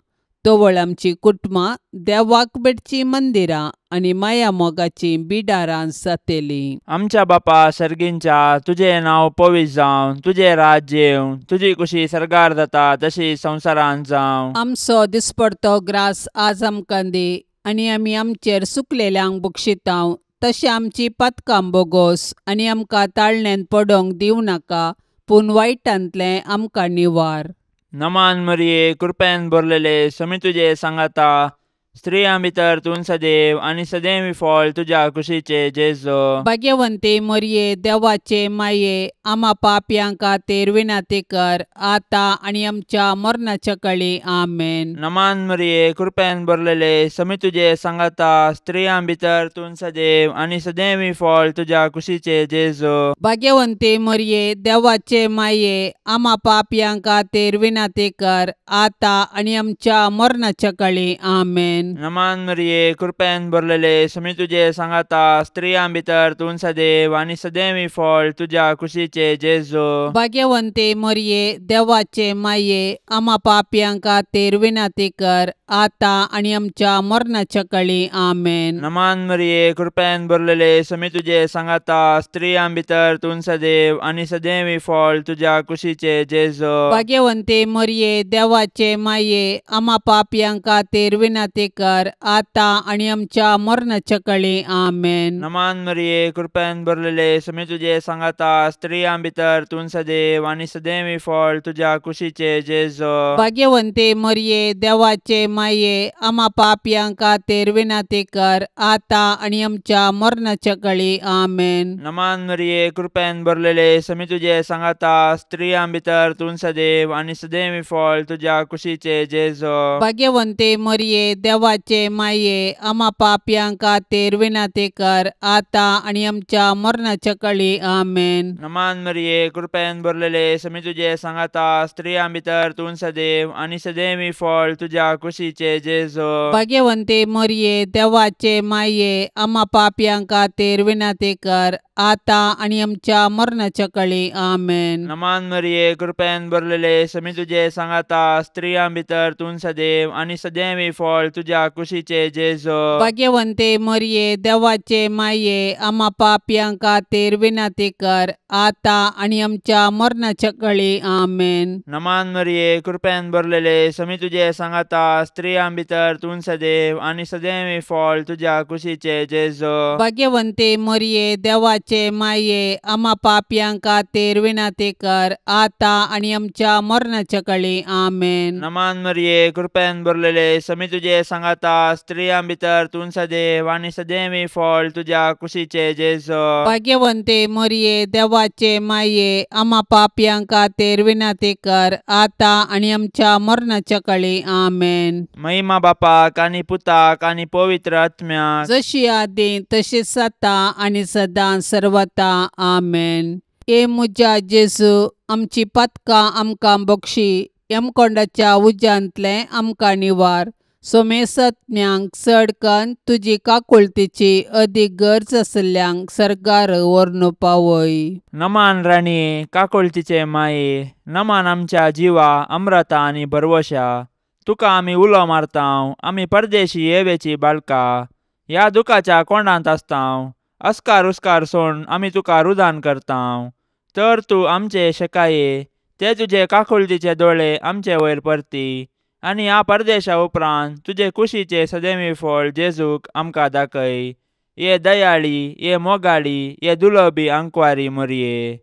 तोवळ आमची कुटुंबां देवाक भेटची मंदिरां आनी माया मोगाची बिडारां जातेली. आमच्या बापा सर्गींच्या, तुझे नाव पवित्र जावं, तुझे राज्य येवं, तुझी कुशी सरगार जाता तशी संवसारांत जावं. आमचो दिसपडतो ग्रास आज आमकां दी आनी आमी आमचेर सुकलेल्यांक बक्षितांव. तशें आमची पातकां बोगोस आनी आमकां ताळण्यांत पडोवंक दिवं नाका, पूण वायटांतलें आमकां निवार. नमान मरिये, कृपेन भरलेले, समी तुजे सांगाता, स्त्रियां भितर तूं सदैव आनी सदैवी फळ तुज्या कुशीचे जेजो. भाग्यवंते मरिये, देवाचे माये, आम्हा पापयांक खातीर विनाती कर, आतां आनी आमच्या मरणाच्या काळी. आमेन. नमान मरिये, कृपेन भरलेले, समी तुजे सांगाता, स्त्रियां भितर तूं सदैव आनी सदैवी फळ तुज्या कुशीचे जेजो. भाग्यवंते मरिये, देवाचे माये, आम्हा पापयांक खातीर विनाती कर, आतां आनी आमच्या मरणाच्या काळी. आमेन. नमान मरिये, कृपेन भरलेले, समी तुजे सांगाता, स्त्रियां भितर तूं सदैव आनी सदैवी फळ तुज्या कुशीचे जेजो. भाग्यवंते मरिये, देवाचे माये, आम्हा पापयांक खातीर विनाती कर, आतां आनी आमच्या मरणाच्या काळी. आमेन. नमान मरिये, कृपेन भरलेले, समी तुजे सांगाता, स्त्रियां भितर तूं सदैव आनी सदैवी फळ तुज्या कुशीचे जेजो. भाग्यवंते मरिये, देवाचे माये, आम्हा पापयांक खातीर विनाती कर, आतां आनी आमच्या मरणाच्या काळी. आमेन. नमान मरिये, कृपेन भरलेले, समी तुजे सांगाता, स्त्रियां भितर तूं सदैव आनी सदैवी फळ तुज्या कुशीचे जेजो. भाग्यवंते मरिये, देवाचे माये, आम्हा पापयांक खातीर विनाती कर, आतां आनी आमच्या मरणाच्या काळी. आमेन. नमान मरिये, कृपेन भरलेले, समी तुजे सांगाता, स्त्रियां भितर तूं सदैव आनी सदैवी फळ तुज्या कुशीचे जेजो. भाग्यवंते मरिये, देवाचे माये, आम्हा पापयांक खातीर विनाती कर, आतां आनी आमच्या मरणाच्या काळी. आमेन. नमान मरिये, कृपेन भरलेले, समी तुजे सांगाता, स्त्रियां भितर तूं सदैव आनी सदैवी फळ तुज्या कुशीचे जेजो. भाग्यवंते मरिये, देवाचे माये, आम्हा पापयांक खातीर विनाती कर, आतां आनी आमच्या मरणाच्या काळी. आमेन. नमान मरिये, कृपेन भरलेले, समी तुजे सांगाता, स्त्रियां भितर तूं सदैव आनी सदैवी फळ तुज्या कुशीचे जेजो. भाग्यवंते मरिये, देवाचे माये, आम्हा पापयांक खातीर विनाती कर, आतां आनी आमच्या मरणाच्या काळी. आमेन. नमान मरिये, कृपेन भरलेले, समी तुजे सांगाता, स्त्रियां भितर तूं सदैव आनी सदैवी फळ तुज्या कुशीचे जेजो. भाग्यवंते मरिये, देवाचे माये, आम्हा पापयांक खातीर विनाती कर, आतां आनी आमच्या मरणाच्या काळी. आमेन. नमान मरिये, कृपेन भरलेले, समी तुजे सांगाता, स्त्रियां भितर तूं सदैव आनी सदैवी फळ तुज्या कुशीचे जेजो. भाग्यवंते मरिये, देवाचे माये, आम्हा पापयांक खातीर विनाती कर, आतां आनी आमच्या मरणाच्या काळी. आमेन. महिमा बापाक आनी पुताक आनी पवित्र आत्म्याक, जशी आदी तशीच आता आनी सदां सर्वता. आमेन. ए मुजा जेजू, आमची पातकां आमकां बक्षी, यमकोंडाच्या उज्यांतलें आमकां निवार. सोमेसत्म्यांक चड कन्न तुजी काकुळतीची अदीक गरज आसल्यांक सरकार व्हरून पावय. नमान राणये, काकुळतीचे माये, नमान आमच्या जिवा, अमृता आनी भरवशा. तुका आमी उलो मारतांव, आमी परदेशी येवेची बाळकां, ह्या दुखाच्या कोंडांत आसतांव. अस्कार उस्कार सोडून आमी तुका रुदान करतांव. तर तूं आमचे शेकाये, ते तुजे काकुळतीचे दोळे आमचे वयर परती, आनी ह्या परदेशा उपरांत तुजे कुशीचे सदैवी फळ जेजूक आमकां दाखय. ये दयाळी, ये मोगाळी, ये दुलोबी आंकवारी मरिये.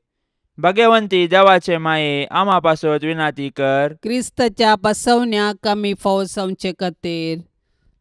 भाग्यवंती देवाचे माये, आम्हा पासत विनाती कर. क्रिस्ताच्या बसवण्याक आमी फावो जावचे खातीर.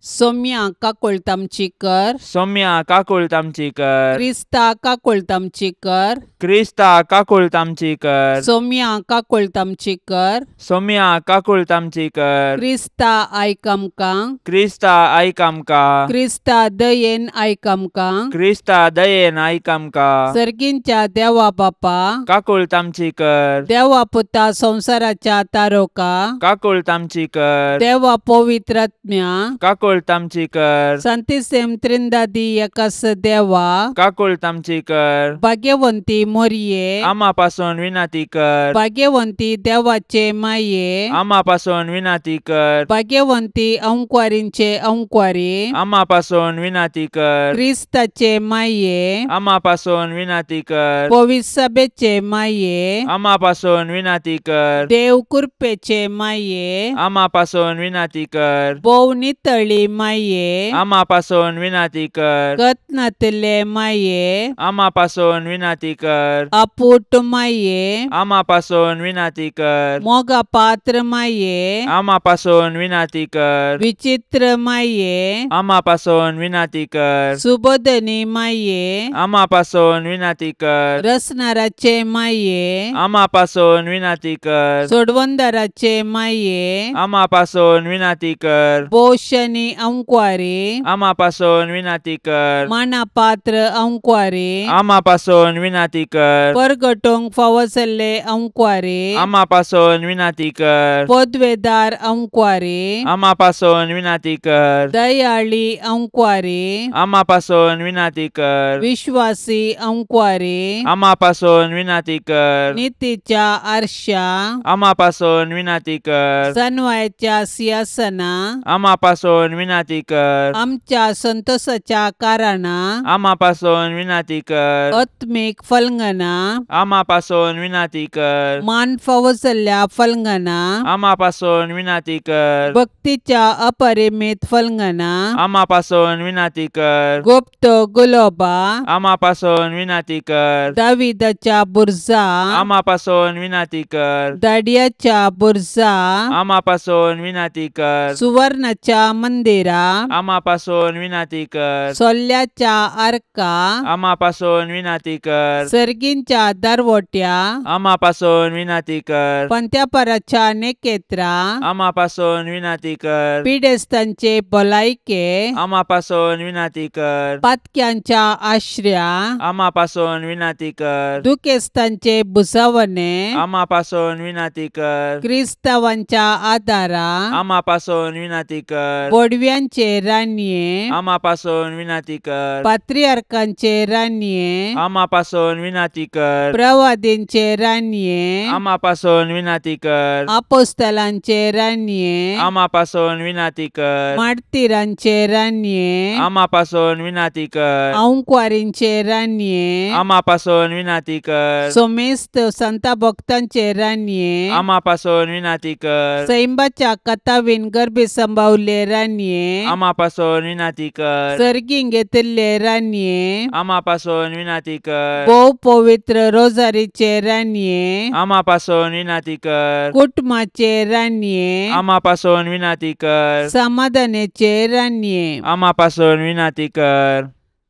सोम्या काकोळ तामचीकर, सौम्या काकुळ तामचीकर, क्रिस्ता काकोळ तामचीकर, क्रिस्ता काकुळ तामचीकर, सोम्या काकोळ तामचीकर, सौम्या काकुळ तामचीकर, क्रिस्ता आयक आमकां, क्रिस्ता आयक आमकां, क्रिस्ता दयेन आयक आमकां, क्रिस्ता दयेन आयक आमकां, सर्गींच्या देवा बापा, काकुळ तामचीकर, देवा पुता संसाराच्या तारोका, काकुळ तामचीकर, देवा पवित्रात्म्या, काकुळ तामचीकर, संतिसेम त्रिंदादी एकास देवा, काकुळ तामचीकर, भाग्यवंती मोरये, आम्हापासून विनाती कर, भाग्यवंती देवाचे माये, आम्हापासून विनाती कर, भाग्यवंती अंकुवारींचे अंकुवारी, आम्हापासून विनाती कर, क्रिस्ताचे माये, आम्हापासून विनाती कर, पवित्र सभेचे माये, आम्हापासून विनाती कर, देव कृपेचे माये, आम्हापासून विनाती कर, भोव नितळी माये, आम्हापासून विनाती कर, कत्नातले माये, आम्हापासून विनाती कर, अपूट माये, आम्हापासून विनाती कर, मोगा पात्र माये, आम्हापासून विनाती कर, विचित्र माये, आम्हापासून विनाती कर, सुबोधनी माये, आम्हापासून विनाती कर, रसनाराचे माये, आम्हापासून विनाती कर, सोडवंदाराचे माये, आम्हापासून विनाती कर, बोशनी अंकुवारी, आम्हापासून विनाती कर, मानापात्र अंकुवारी, आम्हापासून विनाती कर, परगटोंक फावसले अंकुवारी, आम्हापासून विनाती कर, पदवेदार अंकुवारी, आम्हापासून विनाती कर, दयाळी अंकुवारी, आम्हापासून विनाती कर, विश्वासी अंकुवारी, आम्हापासून विनाती कर, नीतीच्या आरशा, आम्हापासून विनाती कर, सन्वयाच्या सिंहासना, आम्हापासून विनाती कर, आमच्या संतोषाच्या कारणा, आम्हापासून विनाती कर, आत्मिक फलंगना, आम्हापासून विनाती कर, मान फावसल्या फलंगना, आम्हापासून विनाती कर, भक्तीच्या अपरिमित फलंगना, आम्हापासून विनाती कर, गुप्त गुलोबा, आम्हापासून विनाती कर, दाविदाच्या बुरजा, आम्हापासून विनाती कर, दाडियाच्या बुरजा, आम्हापासून विनाती कर, सुवर्णाच्या मंदिरा, आम्हापासून विनाती कर, सोल्ल्याच्या आर्का, आम्हापासून विनाती कर, सर्गींच्या दारवोट्या, आम्हापासून विनाती कर, पंत्यापराच्या नेकेत्रा, आम्हापासून विनाती कर, पिडेस्तांचे भलायके, आम्हापासून विनाती कर, पातक्यांच्या आश्रया, आम्हापासून विनाती कर, दुखेस्तांचे बुसावणे, आम्हापासून विनाती कर, क्रिस्तावांच्या आदारा, आम्हापासून विनाती कर, बोडव्यांचे रान्ये, आम्हापासून विनाती कर, पात्रियार्कांचे रान्ये, आम्हापासून विनाती कर, प्रवादींचे रान्ये, आम्हापासून विनाती कर, आपोस्तलांचे रान्ये, आम्हापासून विनाती कर, मार्तिरांचे रान्ये, आम्हापासून विनाती कर, अंकुवारींचे रान्ये, आम्हापासून विनाती कर, सोमेस्त संता भक्तांचे रान्ये, आम्हापासून विनाती कर, सैंबाच्या कथावीन गर्भे संभावले रान्ये, आम्हापासून विनाती कर, सर्गीं घेतले रान्ये, आम्हापासून विनाती कर, भोव पवित्र रोजारीचे रान्ये, आम्हापासून विनाती कर, कुटुंबाचे रान्ये, आम्हापासून विनाती कर, समाधानाचे रान्ये, आम्हापासून विनाती कर,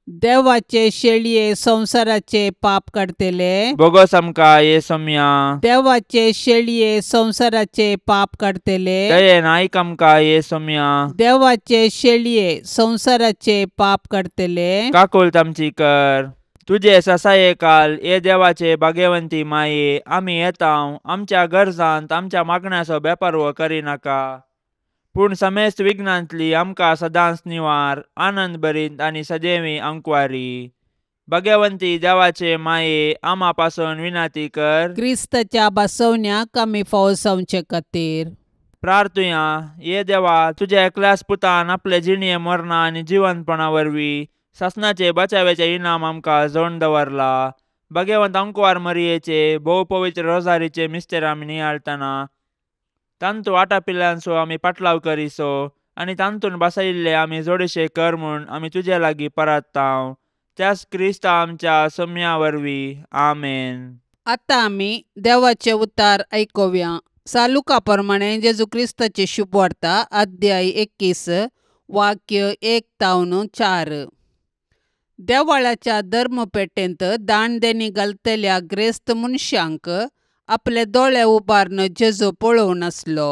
देवाचे शेळये संसाराचे पाप काढतेले, बोगस आमकां येसुम्या, देवाचे शेळये संसाराचे पाप काढतेले, दयेन आयक आमकां येसुम्या, देवाचे शेळये संसाराचे पाप काढतेले, काकुळ तामची कर. तुझे ससाये काल ये देवाचे भाग्यवंती माये, आमी येताव आमच्या गरजांत आमच्या मागण्याचो बेपारवो करिनाका, पूण समेस्त विघ्नांतली आमकां सदांच निवार, आनंद भरीत आनी सदैवी अंकुवारी. भाग्यवंती देवाचे माये, आम्हा पासून विनाती कर. क्रिस्ताच्या बसवण्याक आमी फावसावचे खातीर प्रार्थुया. ये देवा, तुझ्या एकल्याच पुतान आपले जिणये मरणा आनी जिवंतपणा वरवीं सासणाचे बचावेचे इनाम आमकां जोडून दवरला. भाग्यवंत अंकुवार मरियेचे भोव पवित्र रोजारीचे मिस्तेर आमी नियाळतना तांतू आटापिल्ल्यांचो आमी पाटलाव करिसो आनी तांतून बसयिल्ले आमी जोडशे कर म्हूण आमी तुजे लागीं परताव. त्याच क्रिस्ता आमच्या सोम्या वरवीं. आमेन. आतां आमी देवाचे उतार आयकुया. सालुका प्रमाणे जेजू क्रिस्ताची शुभ वार्ता अध्याय 21 वाक्य 1-4. देवाळाच्या धर्मपेटेंत दान देणी घालतल्या ग्रेस्त मनशांक आपले दोळे उबारून जेजू पळोवन आसलो.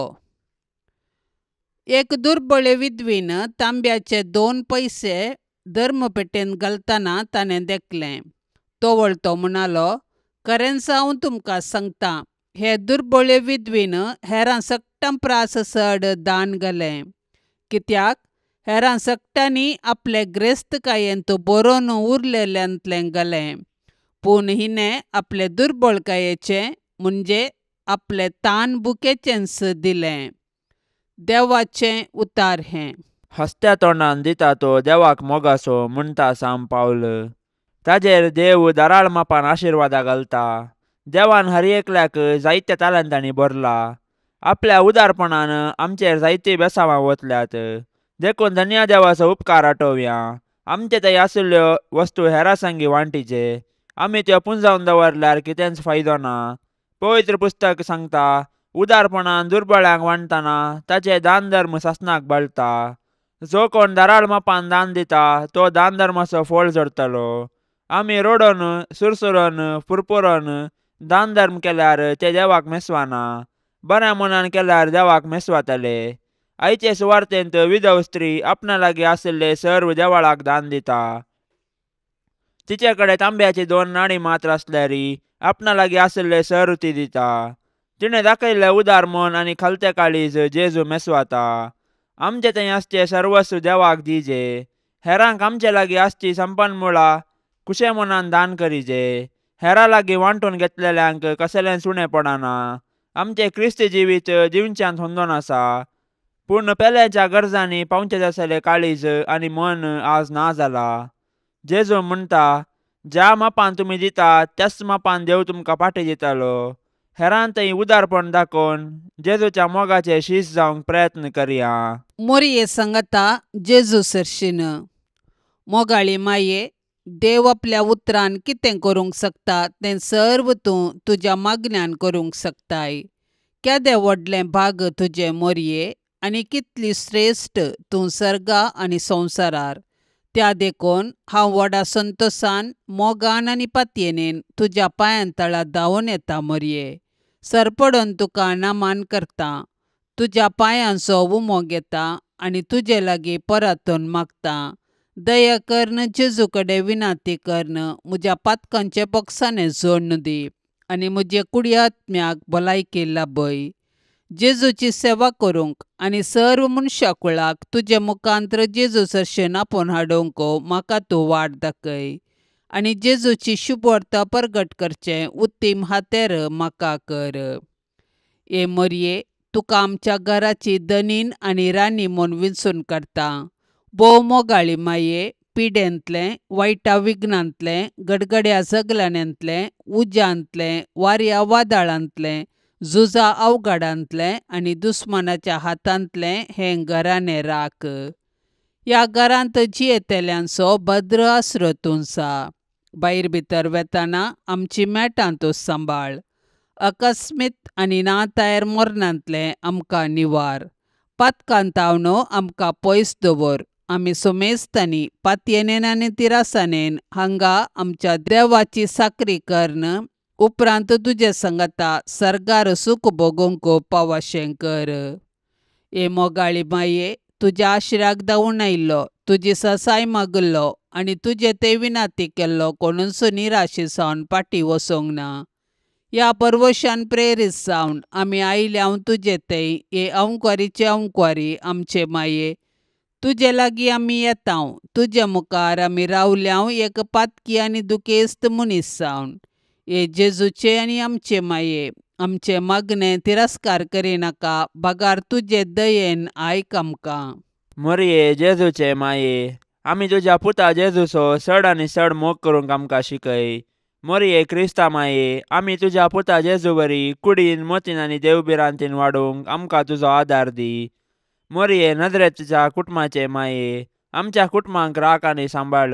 एक दुर्बळे विधवीन तांब्याचे 2 पैसे धर्मपेटेंत घालतना ताणें देखलें. तोवळ तो म्हणालो, खरेंच हांव तुमकां सांगता, हे दुर्बळे विधवीन हेरां सकटां प्रास चड दान घालें. कित्याक हेरां सकटांनी आपले ग्रेस्तकायेंत बरोवन उरलेल्यांतलें घालें, पूण हिणें आपले दुर्बळकायेचे म्हणजे आपले तान बुकेचेंच दिलें. देवाचें उतार हें. हसत्या तोंडान दिता तो देवाक मोगासो म्हणटा साम पावल. ताजेर देव दाराळ मापान आशिर्वादा घालता. देवान हर एकल्याक जायत्या तालंतांनी भरला. आपल्या उदारपणान आमचेर जायती बेसांवां वतल्यात. देखून धन्य देवाचो उपकार आठोवया. आमचे थंय आशिल्ल्यो वस्तू हेरां संगी वांटीचे. आमी त्यो पुंजावन दवरल्यार कितेंच फायदो ना. पवित्र पुस्तक सांगता, उदारपणान दुर्बळ्यांक वांटतना ताचे दान धर्म सासणाक बळटा. जो कोण दाराळ मापान दान दिता तो दान धर्माचो फळ जोडटलो. आमी रोडोन सुरसुरोन पुरपुरोन दान धर्म केल्यार ते देवाक मेसवाना. बऱ्या मनान केल्यार देवाक मेसवातले. आयचे सुवार्तेंत विधव स्त्री आपणा लागीं आशिल्ले सर्व देवाळाक दान दिता. तिचे कडेन तांब्याची 2 नाणी मात्र आसल्यारी आपणा लागीं आशिल्ले सर्व ती दिता. तिणें दाखयल्लें उदार मन आनी खालते काळीज जेजू मेसवाता. आमचे थंय आसचे सर्वस्व देवाक दिजे. हेरांक आमचे लागीं आसची संपन्नमुळा कुशे मनान दान करिजे. हेरां लागीं वांटून घेतलेल्यांक कसलें सुणें पडना. आमचें क्रिस्ती जिवीत दिवच्यांत होंदोन आसा. पूण पेल्याच्या गरजांनी पावचें आसलें काळीज आनी मन आज ना जाला. जेजू म्हणटा, ज्या मापान तुमी दितात त्याच मापान देव तुमकां फाटीं दितलो. हेरां थंय उदारपण दाखोवन जेजूच्या मोगाचे शीश जावंक प्रयत्न करया. मोरये सांगता जेजू सरशीन. मोगाळी माये, देव आपल्या उतरान कितें करूंक शकता तें सर्व तूं तुज्या मागण्यान करूंक शकताय. केदें व्हडलें भाग तुजे मोरये, आनी कितली श्रेश्ठ तूं सर्गा आनी संवसारार. त्या देखून हांव व्हडा संतोशान, मोगान आनी पातयेनेन तुज्या पांयां तळा धांवून येता मोरये. सरपडोन तुका नामान करता. तुज्या पांयांचो उमो घेता आनी तुजे लागीं परतून मागता. दया करन जेजू कडेन विनाती करन म्हज्या पातकांचे बॉक्साने जोडून दी आनी म्हजे कुडया आत्म्याक भलायकी लाभय. जेजूची सेवा करूंक आनी सर्व मनशा कुळाक तुजे मुखांत्र जेजू सरशेन आपोवन हाडूंक म्हाका तूं वाट दाखय. आनी जेजूची शुभ वार्ता प्रगट करचें उत्तीम हातेर म्हाका कर. ए मोरये, तुका आमच्या घराची धनीन आनी राणी म्हूण विंचून काडटा. भोव मोगाळी माये, पिडेंतलें, वायटा विघ्नांतलें, गडगड्या झगड्यांतलें, उज्यांतलें, वाऱ्या वादळांतलें, झुजा अवघडांतलें आनी दुस्मानाच्या हातांतलें हें घराणें राख. ह्या घरांत जियेतेल्यांचो भद्र आसरो तुंचा. भायर भितर वेताना आमची मेटां तूं सांबाळ. अकस्मीत आनी ना तयार मरणांतलें आमकां निवार. पातकांत आवनो आमकां पयस दवर. आमी सुमेस्तांनी पातयेनेन आनी तिरासानेन हांगा आमच्या देवाची साकरी करन उपरांत तुजे सांगता सर्गार सूख भोगूंक पावाशें कर. ए मोगाळी माये, तुज्या आशिराक धांवून आयिल्लो, तुजी ससाय मागल्लो आनी तुजे ते विनाती केल्लो कोणूच निराशे सावन फाटीं वचोंक ना. ह्या परवशान प्रेरीत जावन आमी आयल्याव तुजे थंय, हे अंकवारीचे अंकवारी आमचे माये. तुजे लागीं आमी येतांव. तुजे मुखार आमी रावल्याव एक पातकी आनी दुखेस्त मनीस जावन. हे जेजूचे आनी आमचे माये, आमचे मागणें तिरस्कार करिनाका. भागार तुजे दयेन आयक आमकां. मोरये जेजूचे माये, आमी तुज्या पुता जेजूचो चड आनी चड मोग करूंक आमकां शिकय. मोरये क्रिस्ता माये, आमी तुज्या पुता जेजू वरी कुडीन, मोतीन आनी देवबिरांतीन वाडूंक आमकां तुजो आदार दी. मोरये नजरेच्या कुटुंबाचे माये, आमच्या कुटुंबांक राख आनी सांबाळ.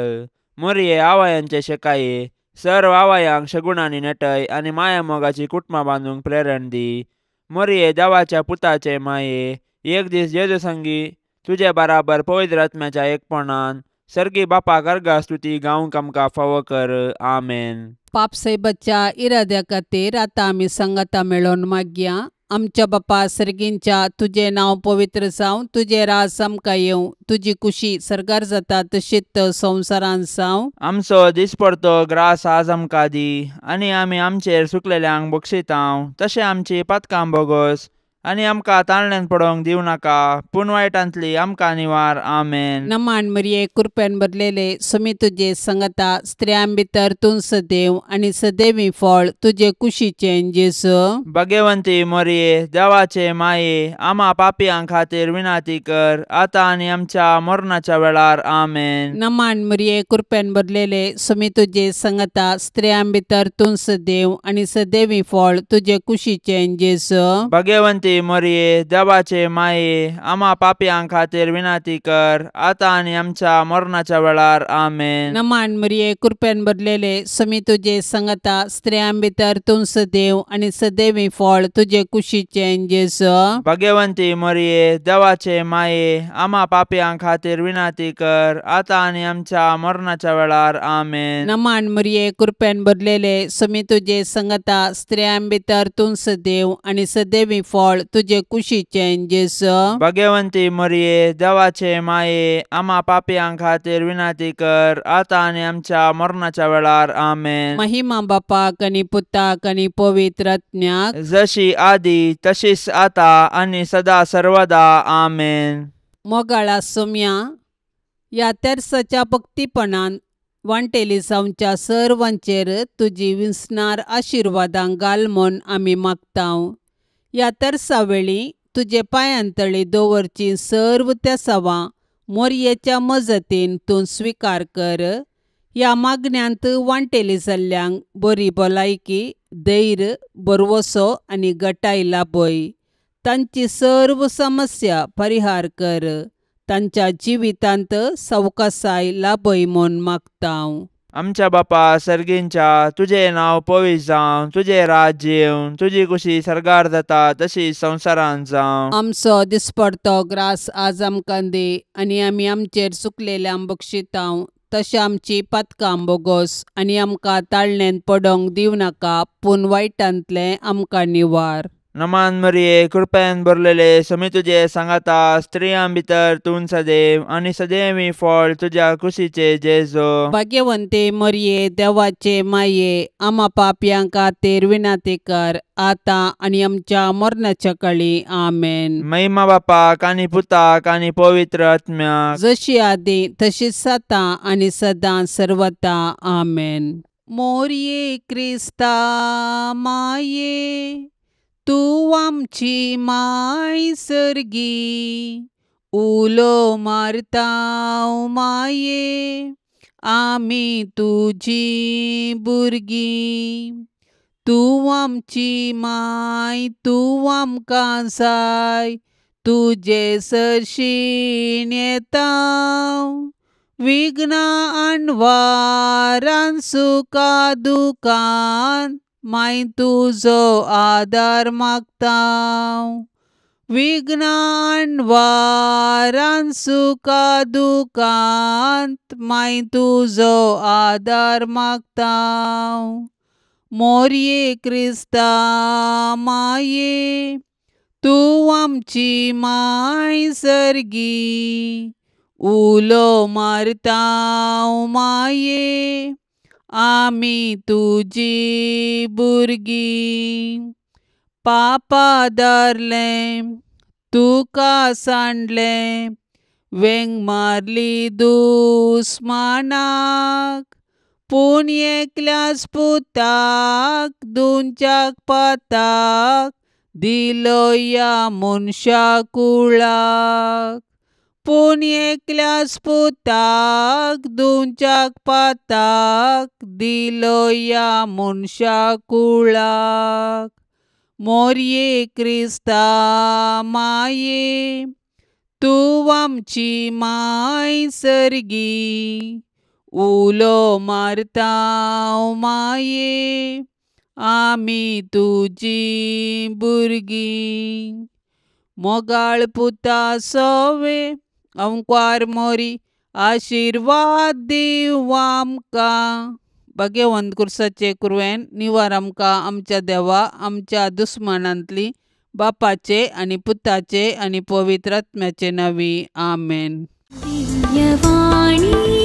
मोरये आवयांचे शेकाये, सर्व आवयांक शगुणांनी नेटय आनी माया मोगाची कुटुंबां बांदूंक प्रेरण दी. मोरये देवाच्या पुताचे माये, एक दीस जेजू संगी तुझे बराबर पवित्र आत्म्याच्या एकपणान सर्गी बापा गर्गा स्तुती गावंक आमकां फावो कर. आमेन. पापसाहेबाच्या इराद्या खातीर आतां आमी संगता मेळोन मागया. आमच्या बापा सर्गींच्या तुझे नांव पवित्र जावं, तुझे राज आमकां येवं, तुजी कुशी सरकार जाता तशीच संवसारान जावं. आमचो दिसपडतो ग्रास आज आमकां दी, आनी आमी आमचेर सुकलेल्यांक बक्षितांव, तशें आमची पातकां बोगोस आनी आमकां ताळण्यांत पडोवंक दिवं नाका, पूण वायटांतली आमकां निवार. आमेन. नमान मरिये कृपेन भरलेले समी तुजे संगता स्त्रियां भितर तूं सदैव आनी सदैवी फळ तुजे कुशीचें जेजू. भाग्यवंती मरिये, देवाचे माये, आमा पापयांक खातीर विनाती कर, आतां आनी आमच्या मरणाच्या वेळार. आमेन. नमान मरिये कृपेन भरलेले समी तुजे संगता स्त्रियां भितर तूं सदैव आनी सदैवी फळ तुजे कुशीचें जेजू. भाग्यवंती मरिये, देवाचे माये, आमा पापयांक खातीर विनाती कर, आतां आनी आमच्या मरणाच्या वेळार. आमेन. नमान मरिये कृपेन भरलेले समी तुजे संगता स्त्रियां भितर तूं सदैव आनी सदैवी फळ तुजे कुशीचें जेजू. भाग्यवंती मरिये, देवाचे माये, आमा पापयांक खातीर विनाती कर, आतां आनी आमच्या मरणाच्या वेळार. आमेन. नमान मरिये कृपेन भरलेले समी तुजे संगता स्त्रियां भितर तूं सदैव आनी सदैवी फळ तुजे कुशीचें जेजू. भाग्यवंती मरिये, देवाचे माये, आमा पापयांक खातीर विनाती कर, आतां आनी आमच्या मरणाच्या वेळार. आमेन. महिमा बापाक आनी पुताक आनी पवित्र आत्म्याक, जशी आदी तशीच आता आनी सदा सर्वदा. आमेन. मोगाळा सोम्या, ह्या तेर्साच्या भक्तीपणान वांटेली जावच्या सर्वांचेर तुजी विस्नार आशिर्वादां घाल म्हूण आमी मागतांव. ह्या तेर्सा वेळी तुजे पांयांतळी दवरची सर्व त्या सवां मोरयेच्या मजतीन तूं स्विकार कर. ह्या मागण्यांत वांटेली जाल्ल्यांक बरी भलायकी, धैर्य, बरवसो आनी घटाय लाभय. तांची सर्व समस्या परिहार कर. तांच्या जिवितांत सवकासाय लाभय म्हूण मागतांव. आमच्या बापा सर्गींच्या तुझे नांव पवित्र जावं, तुझे राज्य येवं, तुजी कुशी सरकार जाता तशी संवसारान जावं. आमचो दिसपडतो ग्रास आज आमकां दे, आनी आमी आमचेर चुकलेल्यांक बक्षितांव, तशें आमची पातकां बोगोस आनी आमकां ताळणेंत पडोवंक दिवं नाका, पूण वायटांतलें आमकां निवार. नमान मरिये, कृपेन भरलेले समी तुजे सांगाता स्त्रियां भितर तूं सदैव आनी सदैवी फळ तुज्या कुशीचे जेजू. भाग्यवंते मरिये, देवाचे माये, आमा पापयांक खातीर विनाती कर, आतां आनी आमच्या मरणाच्या काळी. आमेन. महिमा बापाक आनी पुताक आनी पवित्र आत्म्याक, जशी आदी तशीच आतां आनी सदां सर्वता. आमेन. मोरये क्रिस्ता माये, तूं आमची माय सर्गी, उलो मारतांव माये, आमी तुजी भुरगीं. तूं आमची माय, तूं आमकां जाय, तुजे सरशीण येतांव. विघ्नां आनवारान सुखा दुखांत माय तुजो आदार मागतांव. विघ्नां आनवारान सुखा दुखांत माय तुजो आदार मागतांव. मोरये क्रिस्ता माये, तूं आमची माय सर्गी, उलो मारतांव माये, आमी तुजी भुरगीं. पापा दारलें तुका सांडलें, वेंग मारली दुस्मानाक, पूण एकल्याच पुताक दुंच्याक पाताक दिलो या मनशा कुळाक. पूण एकल्याच पुताक दुंच्याक पाताक दिलो या मनशा कुळाक. मोरये क्रिस्ता माये, तूं आमची माय सर्गी, उलो मारतांव माये, आमी तुजी भुरगीं. मोगाळ पुता सोवे, अंकार मोरी आशीर्वाद दिव आमकां. भाग्यवंत कुर्साचे कुरवेन निवार आमकां आमच्या देवा आमच्या दुस्मनांतली बापाचे आनी पुताचे आनी पवित्र आत्म्याचे नवी. आमेन. दिव्यवाणी